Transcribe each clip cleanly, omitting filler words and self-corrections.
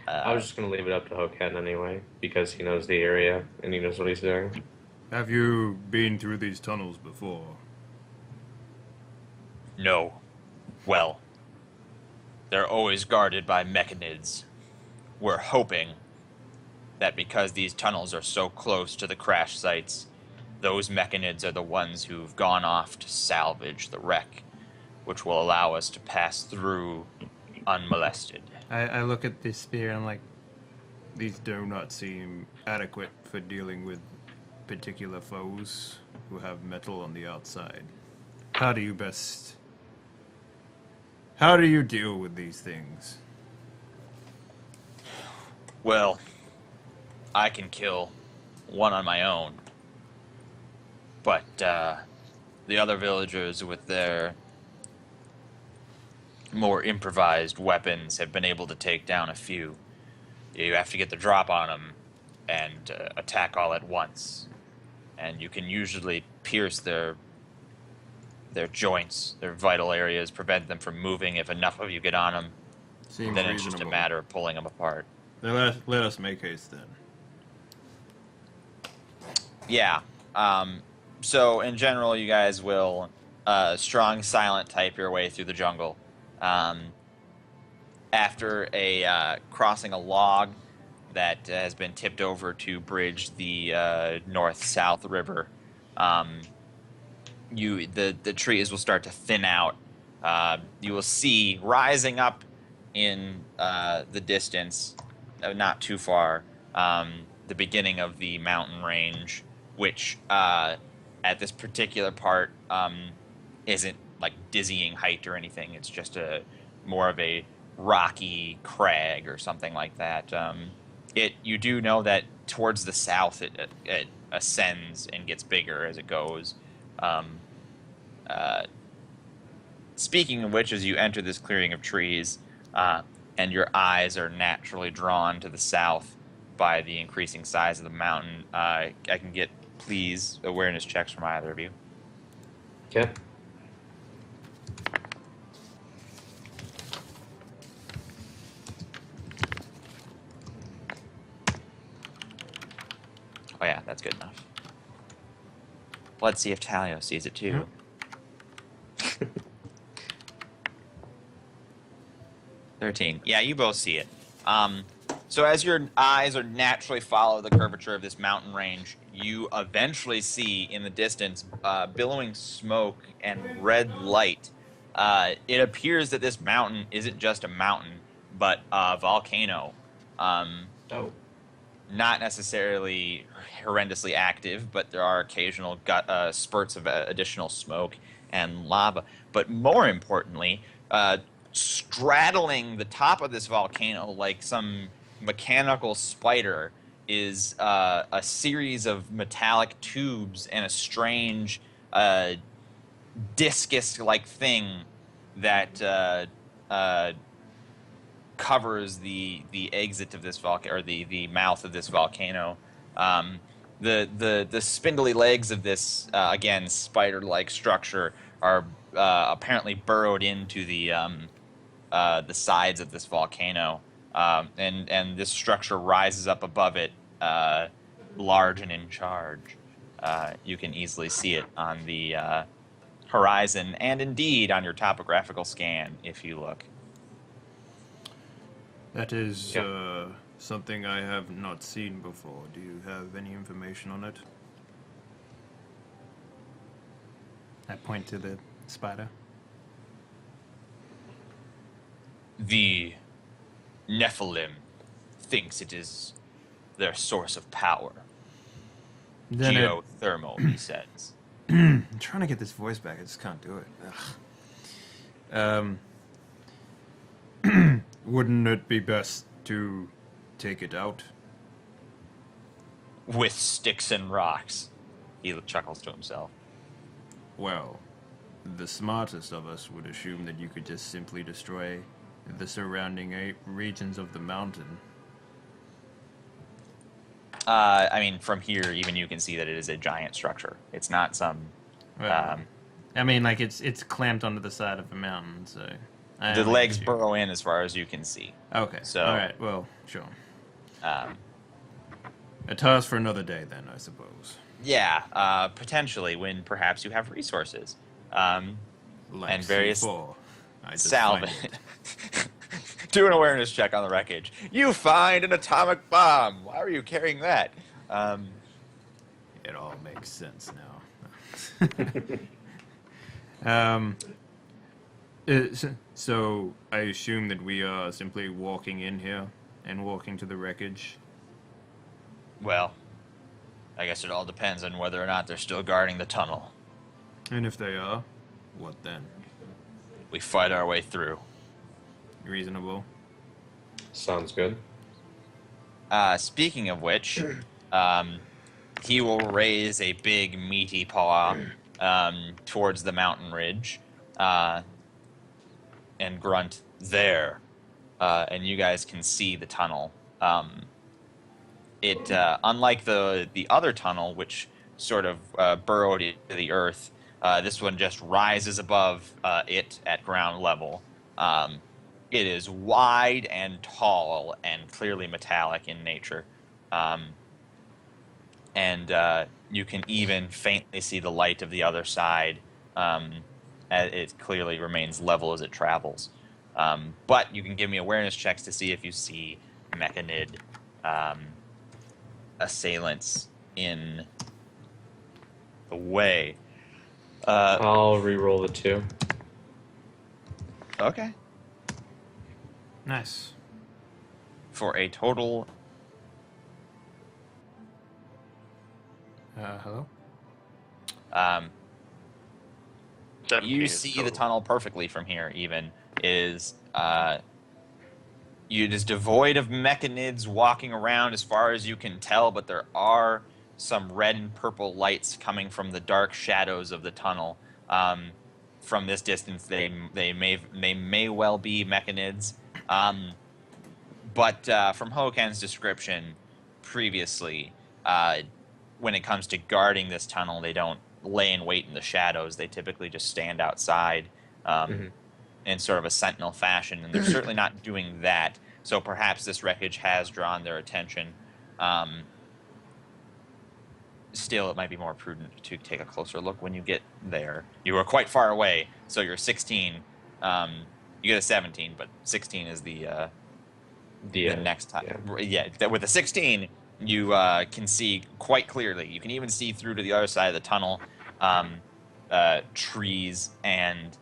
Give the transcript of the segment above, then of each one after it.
I was just gonna leave it up to Hoken anyway, because he knows the area and he knows what he's doing. Have you been through these tunnels before? No. Well, they're always guarded by mechanids. We're hoping that because these tunnels are so close to the crash sites, those mechanids are the ones who've gone off to salvage the wreck, which will allow us to pass through unmolested. I look at this spear and I'm like, these do not seem adequate for dealing with particular foes who have metal on the outside. How do you best... How do you deal with these things? Well, I can kill one on my own, but the other villagers with their more improvised weapons have been able to take down a few. You have to get the drop on them and attack all at once, and you can usually pierce their joints, their vital areas, prevent them from moving if enough of you get on them. Seems Then it's just a reasonable. matter of pulling them apart. Then let us make haste then. Yeah. So in general, you guys will strong silent type your way through the jungle. After crossing a log that has been tipped over to bridge the north-south river, the trees will start to thin out. You will see rising up in the distance, not too far, the beginning of the mountain range, which at this particular part isn't like dizzying height or anything. It's just more of a rocky crag or something like that. You do know that towards the south it ascends and gets bigger as it goes. Speaking of which, as you enter this clearing of trees, and your eyes are naturally drawn to the south by the increasing size of the mountain, I can get, please, awareness checks from either of you. Okay. Oh yeah, that's good enough. Let's see if Talio sees it too. 13. Yeah, you both see it. So as your eyes are naturally follow the curvature of this mountain range, you eventually see in the distance billowing smoke and red light. It appears that this mountain isn't just a mountain, but a volcano. Oh. Not necessarily horrendously active, but there are occasional spurts of additional smoke and lava. But more importantly, straddling the top of this volcano like some mechanical spider is a series of metallic tubes and a strange discus-like thing that covers the exit of this volcano, or the mouth of this volcano. The spindly legs of this again spider-like structure are apparently burrowed into the sides of this volcano, and this structure rises up above it, large and in charge. You can easily see it on the horizon, and indeed on your topographical scan if you look. That is Yeah. something I have not seen before. Do you have any information on it? I point to the spider. The Nephilim thinks it is their source of power. Then Geothermal, he says. I'm trying to get this voice back. I just can't do it. Wouldn't it be best to take it out? With sticks and rocks. He chuckles to himself. Well, the smartest of us would assume that you could just simply destroy the surrounding regions of the mountain. I mean, from here, even you can see that it is a giant structure. It's not some... Well, I mean, like, it's clamped onto the side of a mountain, so... The legs burrow in as far as you can see. Okay. So, all right. Well, sure. Um, A task for another day, then, I suppose. yeah, potentially when perhaps you have resources. Like And various C4. I just salvage. find it. Do an awareness check on the wreckage. You find an atomic bomb. Why are you carrying that? It all makes sense now. So I assume that we are simply walking in here and walking to the wreckage. Well, I guess it all depends on whether or not they're still guarding the tunnel. And if they are, what then? We fight our way through. Reasonable. Sounds good. Speaking of which, he will raise a big, meaty paw towards the mountain ridge and grunt, "There." And you guys can see the tunnel. Unlike the other tunnel, which sort of burrowed into the earth, this one just rises above it at ground level. It is wide and tall and clearly metallic in nature. And you can even faintly see the light of the other side. As it clearly remains level as it travels. But you can give me awareness checks to see if you see mechanid assailants in the way. I'll re-roll the 2. Okay. Nice. For a total... Hello? You see the tunnel perfectly from here, even. It is devoid of mechanids walking around as far as you can tell, but there are some red and purple lights coming from the dark shadows of the tunnel. From this distance, they may well be mechanids. But from Hokan's description previously, when it comes to guarding this tunnel, they don't lay in wait in the shadows. They typically just stand outside in sort of a sentinel fashion, and they're certainly not doing that. So perhaps this wreckage has drawn their attention. Still, it might be more prudent to take a closer look when you get there. You are quite far away, so you're 16. You get a 17, but 16 is the next time. Yeah, with a 16, you can see quite clearly. You can even see through to the other side of the tunnel, trees and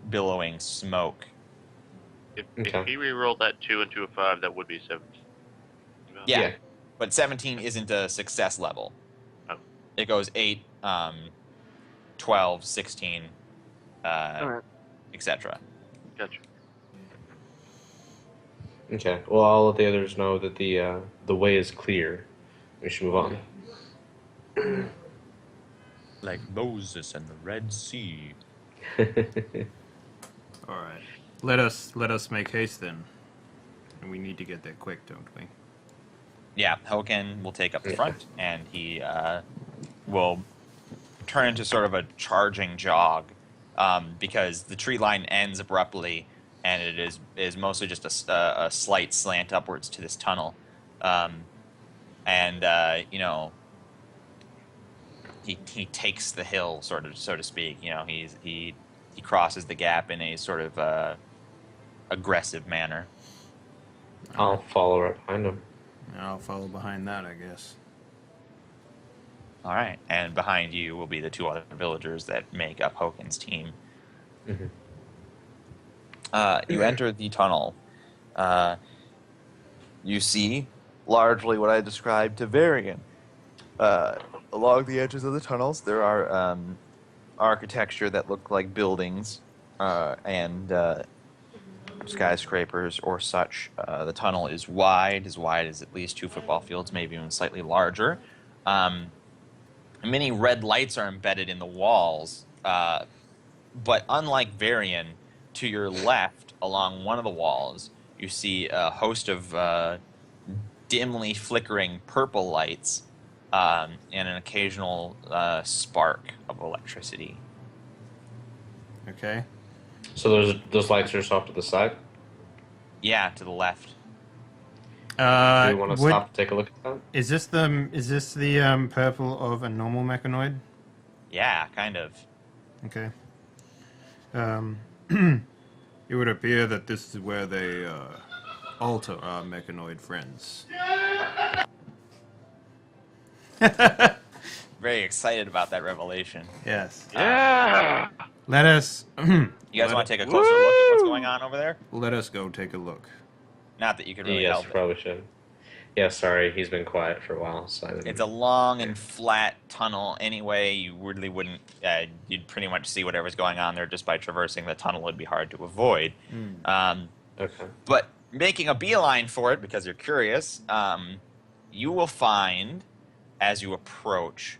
billowing smoke. If he re-rolled that 2 into a 5, that would be 17. Yeah, but 17 isn't a success level. Oh. It goes 8, 12, 16, Right. etc. Gotcha. Okay. Well, I'll let the others know that the way is clear. We should move on. Like Moses and the Red Sea. All right. Let us make haste then. And we need to get there quick, don't we? Yeah, Hokan will take up the front, and he will turn into sort of a charging jog, because the tree line ends abruptly, and it is mostly just a slight slant upwards to this tunnel, he takes the hill, so to speak. He crosses the gap in a sort of aggressive manner. I'll follow right behind him. And I'll follow behind that, I guess. All right, and behind you will be the 2 other villagers that make up Hokan's team. Mm-hmm. You enter the tunnel. You see largely what I described to Varian. Along the edges of the tunnels, there are architecture that look like buildings and skyscrapers or such. The tunnel is wide as at least 2 football fields, maybe even slightly larger. Many red lights are embedded in the walls, but unlike Varian, to your left, along one of the walls, you see a host of dimly flickering purple lights and an occasional spark of electricity. Okay. So those lights are just off to the side. Yeah, to the left. Do we want to Would stop and take a look at that? is this the purple of a normal mechanoid? Yeah, kind of. Okay. It would appear that this is where they alter our mechanoid friends. Very excited about that revelation. Yes. Yeah. Let us. You guys want to take a closer look at what's going on over there? Let us go take a look. Not that you could really Yes, help you it. probably should. Yeah, sorry, he's been quiet for a while, so I didn't... It's a long and flat tunnel. Anyway, you really wouldn't. You'd pretty much see whatever's going on there just by traversing the tunnel. It'd be hard to avoid. Okay. But making a beeline for it because you're curious, you will find as you approach,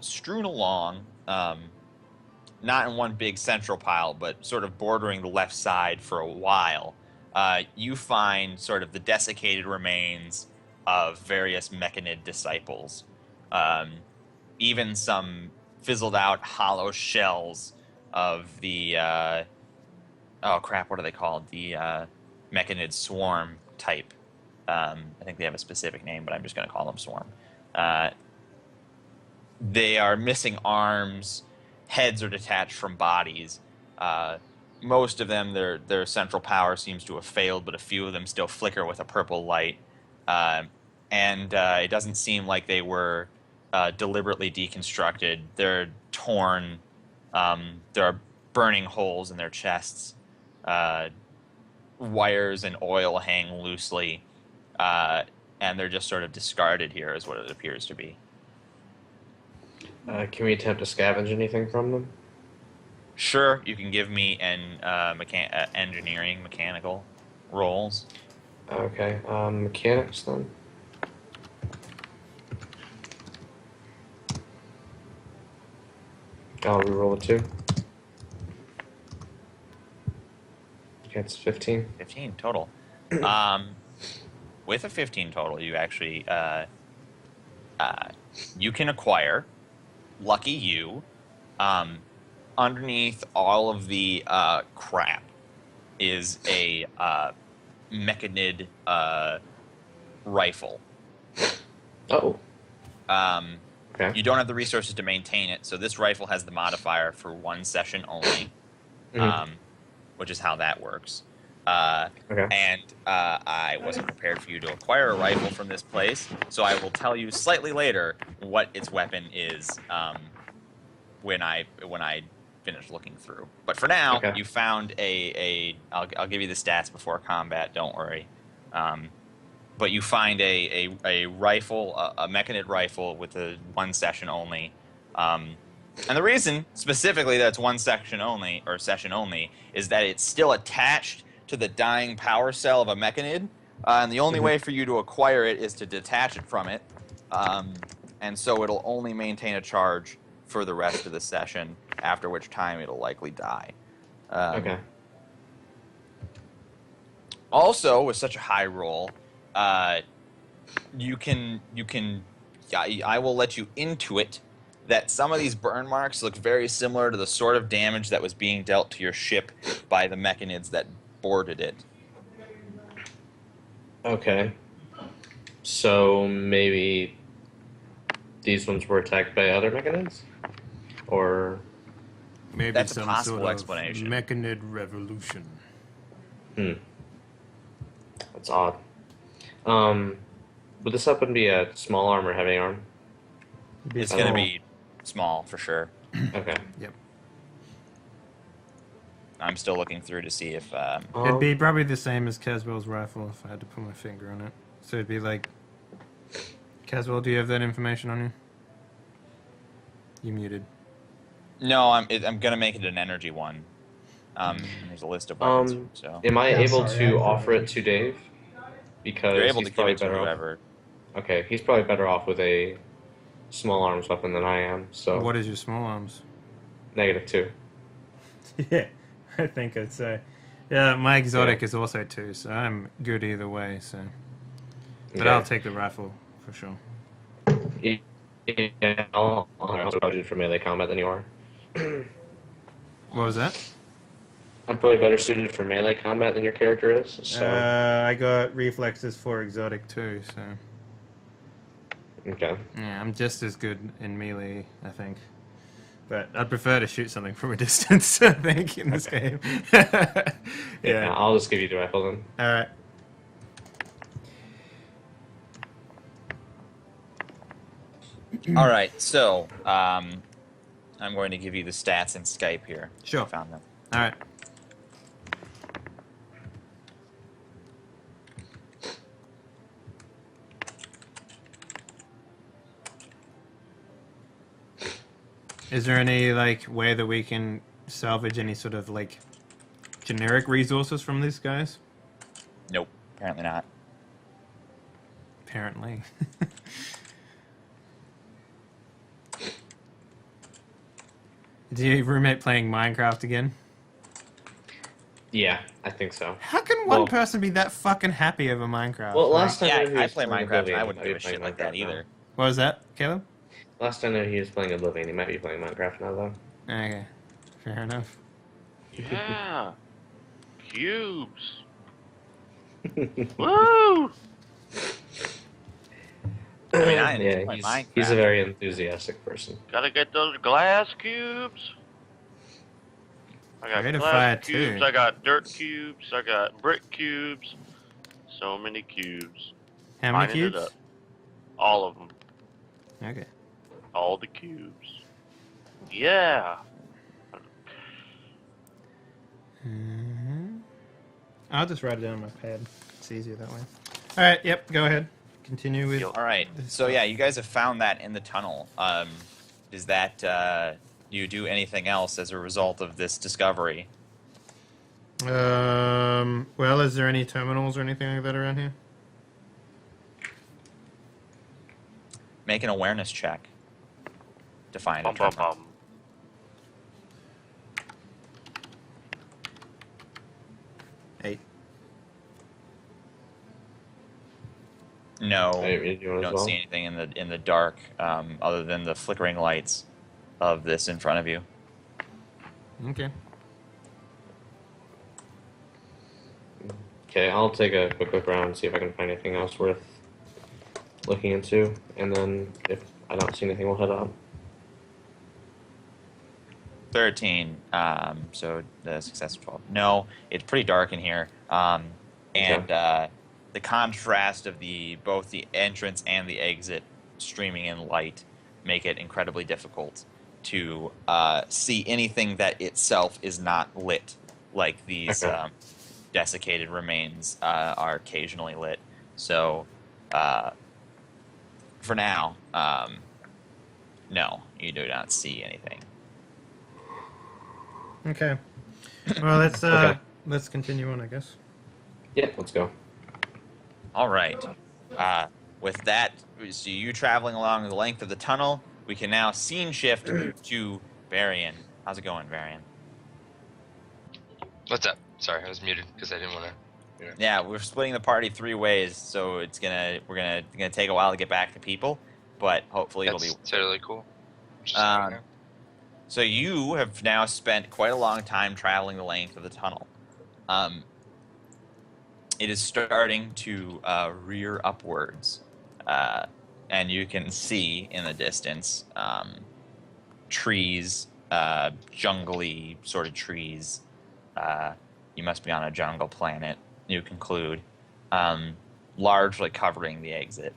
strewn along, not in one big central pile, but sort of bordering the left side for a while. You find sort of the desiccated remains of various Mechanid disciples. Even some fizzled out hollow shells of the oh crap, what are they called? The Mechanid swarm type. I think they have a specific name, but I'm just going to call them swarm. They are missing arms. Heads are detached from bodies. Most of them, their central power seems to have failed, but a few of them still flicker with a purple light. And it doesn't seem like they were deliberately deconstructed. They're torn. There are burning holes in their chests. Wires and oil hang loosely. And they're just sort of discarded here is what it appears to be. Can we attempt to scavenge anything from them? Sure, you can give me an engineering mechanical rolls. Okay, mechanics then. I'll reroll a 2. Okay, it's 15. 15 total. With a 15 total, you actually you can acquire, lucky you, underneath all of the crap is a Mechanid rifle. Oh. Okay. You don't have the resources to maintain it, so this rifle has the modifier for 1 session only, which is how that works. Okay. And I wasn't prepared for you to acquire a rifle from this place, so I will tell you slightly later what its weapon is when I finish looking through. But for now, Okay. you found I'll give you the stats before combat. Don't worry. But you find a rifle, a Mechanid rifle with a 1 session only. And the reason specifically that it's 1 session only is that it's still attached to the dying power cell of a Mechanid, and the only way for you to acquire it is to detach it from it, and so it'll only maintain a charge for the rest of the session, after which time it'll likely die. Okay. Also, with such a high roll, I will let you intuit that some of these burn marks look very similar to the sort of damage that was being dealt to your ship by the Mechanids that boarded it. Okay. So maybe these ones were attacked by other Mechanids? Or... Maybe That's a some possible sort of explanation. Mechanid revolution. That's odd. Would this weapon be a small arm or heavy arm? It's going to be small, for sure. Okay. Yep. I'm still looking through to see if... It'd be probably the same as Caswell's rifle if I had to put my finger on it. So it'd be like... Caswell, do you have that information on you? You muted. No, I'm going to make it an energy one. There's a list of weapons, so... Am I Yeah, able sorry, to I- offer it to Dave? Because You're able to he's give probably it to better off. whoever. Okay, he's probably better off with a small arms weapon than I am. So What is your small arms? -2. Yeah, I think I'd say. Yeah, my exotic Yeah. is also 2, so I'm good either way. So, but Okay. I'll take the rifle for sure. Yeah, I'm also budgeted for melee combat than you are. What was that? I'm probably better suited for melee combat than your character is. So I got reflexes for exotic too, so okay. yeah, I'm just as good in melee, I think. But I'd prefer to shoot something from a distance, I think, in this game. Yeah, I'll just give you the rifle then. All right. All right, so I'm going to give you the stats in Skype here. Sure. I found them. All right. Is there any like way that we can salvage any sort of like generic resources from these guys? Nope, apparently not. Apparently. Do your roommate playing Minecraft again? Yeah, I think so. How can one Well- person be that fucking happy over Minecraft? Well, Like- last time Yeah, he I was play playing Minecraft, and Oblivion, I he wouldn't might give be a shit playing like that Minecraft now. either. What was that, Caleb? Last time I know he was playing Oblivion. He might be playing Minecraft now though. Okay, fair enough. Yeah. Cubes. Woo! I mean, I enjoy yeah, Minecraft. he's a very enthusiastic person. Gotta get those glass cubes. I got Rate of glass fire, cubes. too. I got dirt cubes. I got brick cubes. So many cubes. How many Lining it cubes? up. All of them. Okay. All the cubes. Yeah. I'll just write it down on my pad. It's easier that way. All right. Yep. Go ahead. Continue with. All right. So yeah, you guys have found that in the tunnel. Is that do you do anything else as a result of this discovery? Well, is there any terminals or anything like that around here? Make an awareness check to find a Bum, bum, terminal. bum. Eight. No, Hey, you you want as don't well? see anything in the dark other than the flickering lights of this in front of you. Okay. Okay, I'll take a quick look around and see if I can find anything else worth looking into, and then if I don't see anything, we'll head on. 13. So the success of 12. No, it's pretty dark in here. And the contrast of both the entrance and the exit streaming in light make it incredibly difficult to see anything that itself is not lit, like these Okay. desiccated remains are occasionally lit. So for now, no, you do not see anything. Okay. Well, let's Okay. let's continue on, I guess. Yeah, let's go. All right. With that, so you traveling along the length of the tunnel, we can now scene shift to Varian. How's it going, Varian? What's up? Sorry, I was muted because I didn't want to. Yeah, we're splitting the party 3 ways, so we're gonna take a while to get back to people, but hopefully That's it'll be. totally cool. Just Um, So you have now spent quite a long time traveling the length of the tunnel. It is starting to rear upwards, and you can see in the distance trees, jungly sort of trees. You must be on a jungle planet, you conclude, largely covering the exit.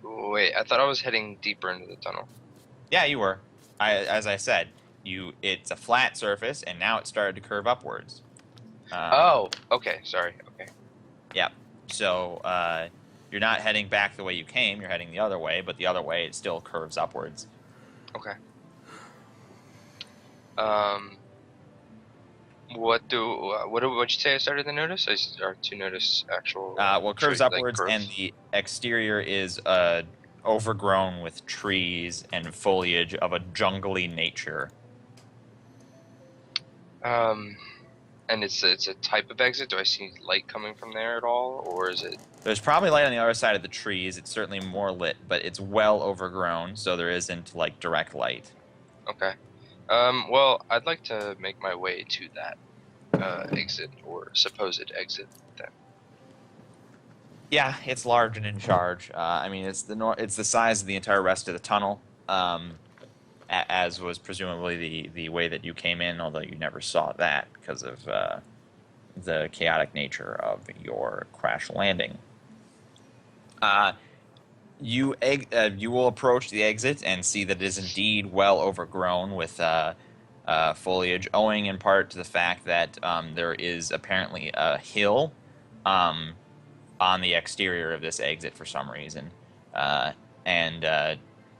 Wait, I thought I was heading deeper into the tunnel. Yeah, you were. As I said, it's a flat surface, and now it started to curve upwards. Oh, okay. Sorry. Okay. Yeah. So you're not heading back the way you came. You're heading the other way, but the other way it still curves upwards. Okay. What'd you say I started to notice? I started to notice actual. Well, it curves tree, like, upwards, growth. and the exterior is overgrown with trees and foliage of a jungly nature. And it's a type of exit. Do I see light coming from there at all, or is it? There's probably light on the other side of the trees. It's certainly more lit, but it's well overgrown, so there isn't like direct light. Okay. Well, I'd like to make my way to that exit or supposed exit then. Yeah, it's large and in charge. I mean, it's the size of the entire rest of the tunnel, as was presumably the way that you came in, although you never saw that because of the chaotic nature of your crash landing. You will approach the exit and see that it is indeed well overgrown with foliage, owing in part to the fact that there is apparently a hill on the exterior of this exit for some reason,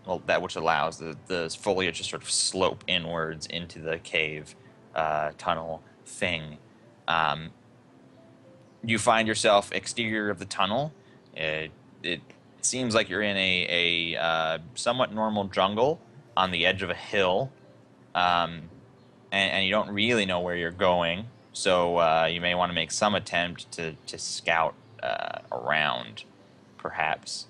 well, that which allows the foliage to sort of slope inwards into the cave tunnel thing. You find yourself exterior of the tunnel. It seems like you're in a somewhat normal jungle on the edge of a hill, and you don't really know where you're going. So you may want to make some attempt to scout around, perhaps.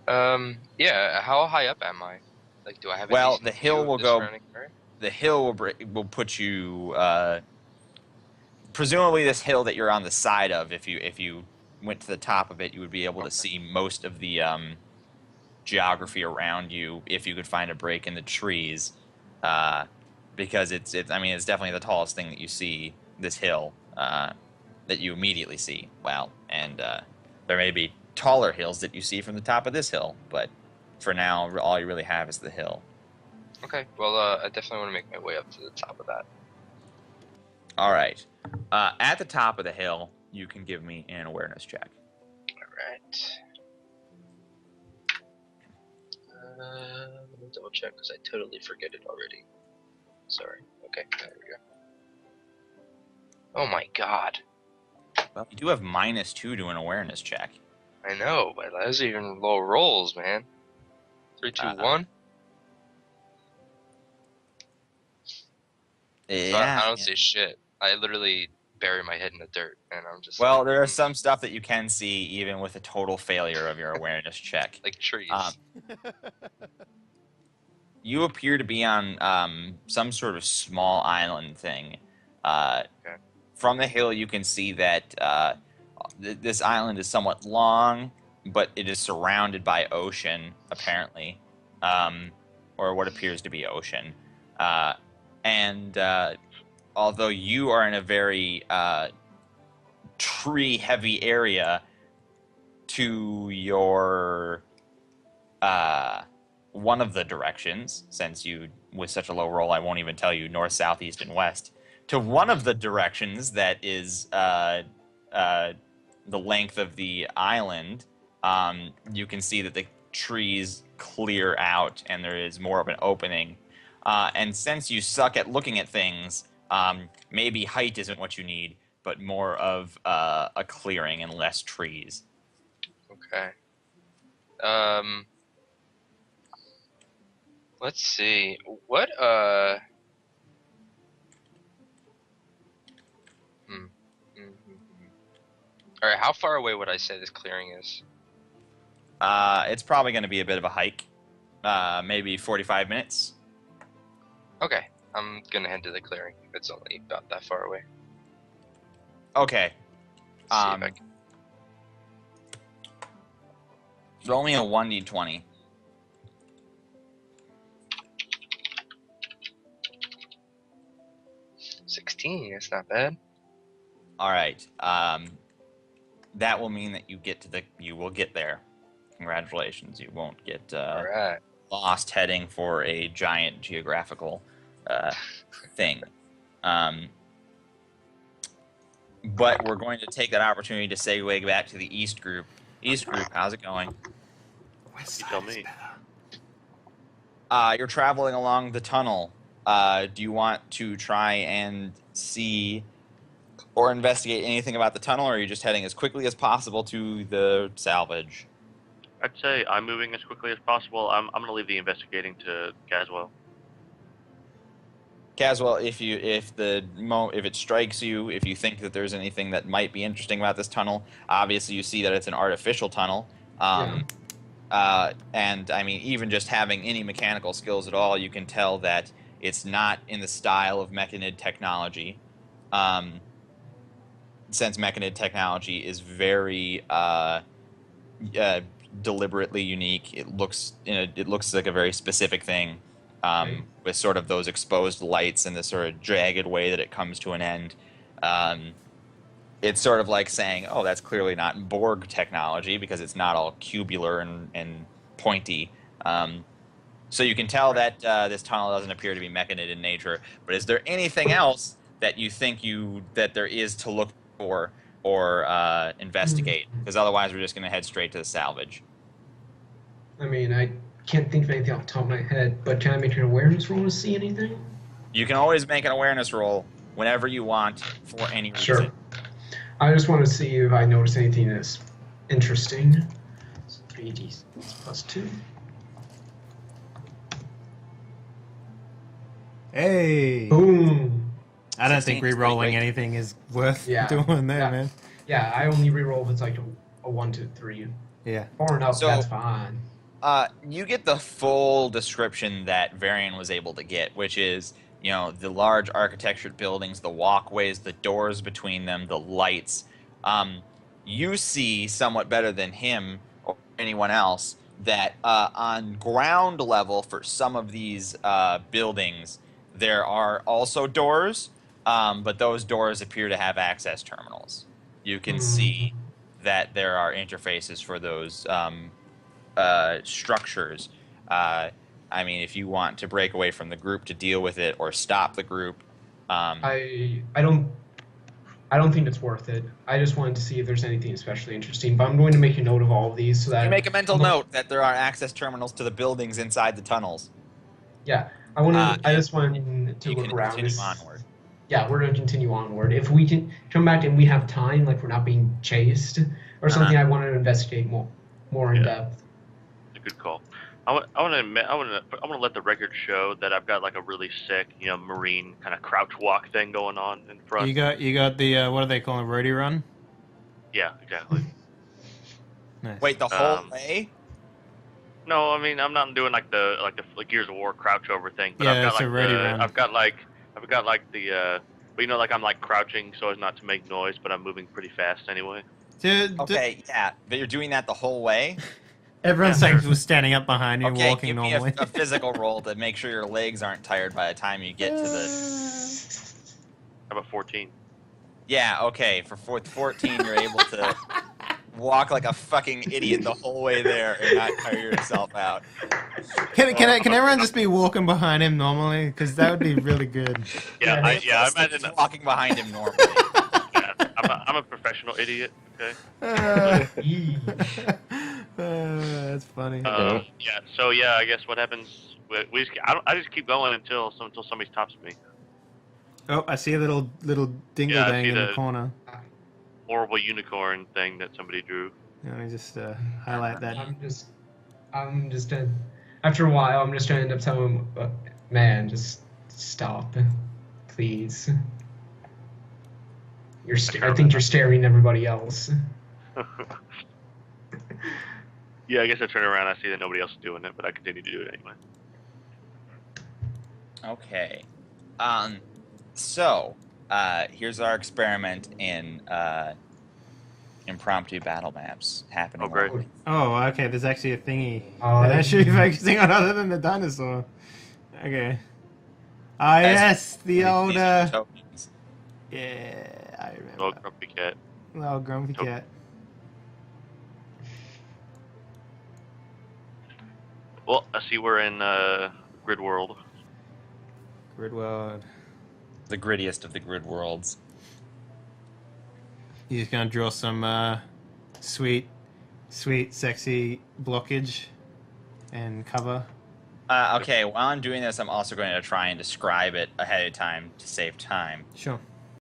Yeah. How high up am I? Like, do I have? Well, A the decent hill view of will the go. surrounding area? The hill will put you. Presumably, this hill that you're on the side of, if you went to the top of it, you would be able to see most of the geography around you if you could find a break in the trees, because it's I mean, it's definitely the tallest thing that you see. This hill that you immediately see. Wow, and there may be taller hills that you see from the top of this hill, but for now, all you really have is the hill. Okay. Well, I definitely want to make my way up to the top of that. All right. At the top of the hill, you can give me an awareness check. All right. Let me double check because I totally forget it already. Sorry. Okay, there we go. Oh my god. Well, you do have -2 to an awareness check. I know, but those are even low rolls, man. 3, 2, 1. So I don't see shit. I literally bury my head in the dirt, and I'm just Well, like, there are some stuff that you can see even with a total failure of your awareness check. like trees. You appear to be on some sort of small island thing. Okay. From the hill, you can see that this island is somewhat long, but it is surrounded by ocean, apparently, or what appears to be ocean. And although you are in a very tree-heavy area, to your one of the directions, since you, with such a low roll, I won't even tell you north, south, east, and west, to one of the directions that is the length of the island, you can see that the trees clear out and there is more of an opening. And since you suck at looking at things, maybe height isn't what you need, but more of a clearing and less trees. Okay. Let's see. What, Alright, how far away would I say this clearing is? It's probably going to be a bit of a hike, maybe 45 minutes. Okay, I'm gonna head to the clearing if it's only about that far away. Okay. See if I can... Roll me a 1d20. 16, that's not bad. All right. That will mean that you will get there. Congratulations. You won't get Alright. lost heading for a giant geographical thing. But we're going to take that opportunity to segue back to the East Group. East Group, how's it going? West You side tell is me. better. You're traveling along the tunnel. Do you want to try and see or investigate anything about the tunnel, or are you just heading as quickly as possible to the salvage? I'd say I'm moving as quickly as possible. I'm gonna leave the investigating to Caswell. Caswell, if it strikes you, if you think that there's anything that might be interesting about this tunnel, obviously you see that it's an artificial tunnel. And I mean, even just having any mechanical skills at all, you can tell that it's not in the style of Mechanid technology. Since Mechanid technology is very deliberately unique, it looks like a very specific thing. With sort of those exposed lights and the sort of jagged way that it comes to an end. It's sort of like saying, oh, that's clearly not Borg technology because it's not all cubular and pointy. So you can tell that this tunnel doesn't appear to be Mechanid in nature. But is there anything else that you think that there is to look for or investigate? Because otherwise we're just going to head straight to the salvage. I mean, I can't think of anything off the top of my head, but can I make an awareness roll to see anything? You can always make an awareness roll whenever you want for any reason. Sure. I just want to see if I notice anything that's interesting. So 3d plus 2. Hey! Boom! I don't think 16 is re-rolling pretty anything is worth Yeah. doing there, Yeah. man. Yeah, I only reroll if it's like a 1, 2, 3. Yeah. 4 and up, So- that's fine. You get the full description that Varian was able to get, which is, the large architectured buildings, the walkways, the doors between them, the lights. You see somewhat better than him or anyone else that on ground level for some of these buildings, there are also doors, but those doors appear to have access terminals. You can see that there are interfaces for those structures. I mean, if you want to break away from the group to deal with it or stop the group, I don't think it's worth it. I just wanted to see if there's anything especially interesting, but I'm going to make a note of all of these so that you make a mental note that there are access terminals to the buildings inside the tunnels. Yeah, I just wanted to You look can around. continue onward. Yeah, we're going to continue onward. If we can come back and we have time, like we're not being chased or something, I want to investigate more in depth. It's a good call. I want to let the record show that I've got like a really sick, marine kind of crouch walk thing going on in front. You got the what do they call it, roadie run? Yeah, exactly. Nice. Wait, the whole way? No, I mean I'm not doing like the Gears of War crouch over thing, but Yeah, I've got it's a ready run. I've got the but like I'm like crouching so as not to make noise, but I'm moving pretty fast anyway. Okay, yeah, but you're doing that the whole way? Everyone's Yeah, like sure. was standing up behind you, Okay, walking give me normally. a physical roll to make sure your legs aren't tired by the time you get to the... How about 14? Yeah, okay, for 14 you're able to walk like a fucking idiot the whole way there and not tire yourself out. Can everyone just be walking behind him normally? Because that would be really good. Yeah, I Just imagine. walking behind him normally. Yeah, I'm a professional idiot. Okay. That's funny. Yeah. So yeah, I guess what happens? I just keep going until somebody stops me. Oh, I see a little dingle Yeah, I dang see in the the- corner. Horrible unicorn thing that somebody drew. Let me just highlight that. I'm just after a while, I'm just going to end up telling him, man, just stop, please. I think you're staring at everybody else. Yeah, I guess I turn around. I see that nobody else is doing it, but I continue to do it anyway. Okay. So, here's our experiment in impromptu battle maps happening. Oh, great. live. Oh, okay. There's actually a thingy Oh, that I should be focusing on other than the dinosaur. Okay. Ah, yes, the These old. are tokens. Yeah, I remember. Oh, grumpy cat. The old grumpy Oh. cat. Well, I see we're in Grid World. Grid world. The grittiest of the grid worlds. You just gonna draw some sweet, sexy blockage and cover. Okay, while I'm doing this, I'm also going to try and describe it ahead of time to save time. Sure.